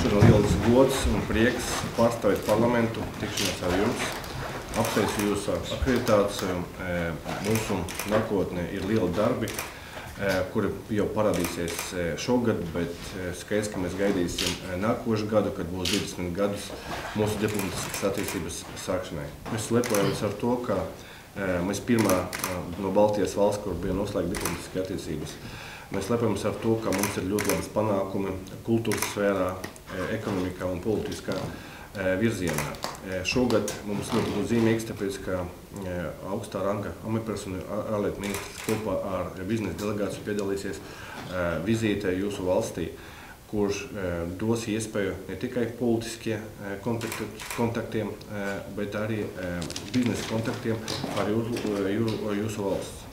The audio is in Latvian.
ir liels gods un prieks pārstāvēt parlamentu tikšanās ar jums. Apsveicu jūsu akreditāciju. Mūsu nākotnē ir lieli darbi, kuri jau parādīsies šogad, bet skaidrs, ka mēs gaidīsim nākošu gadu, kad būs 20 gadus mūsu diplomātiskās attiecības sākšanai. Mēs lepojamies ar to, ka mēs pirmā no Baltijas valsts, kur bija noslēgta diplomātiskas attiecības. Mēs lepojamies ar to, ka mums ir ļoti labas panākumi kultūras sfērā, ekonomikā un politiskā virzienā. Šogad mums ļoti būs zīmīgs, tāpēc, ka augstā ranga amatpersona ārlietu ministrs kopā ar biznesa delegāciju piedalīsies vizītē jūsu valstī, kurš dos iespēju ne tikai politiskiem kontaktiem, bet arī biznesa kontaktiem ar jūsu valsts.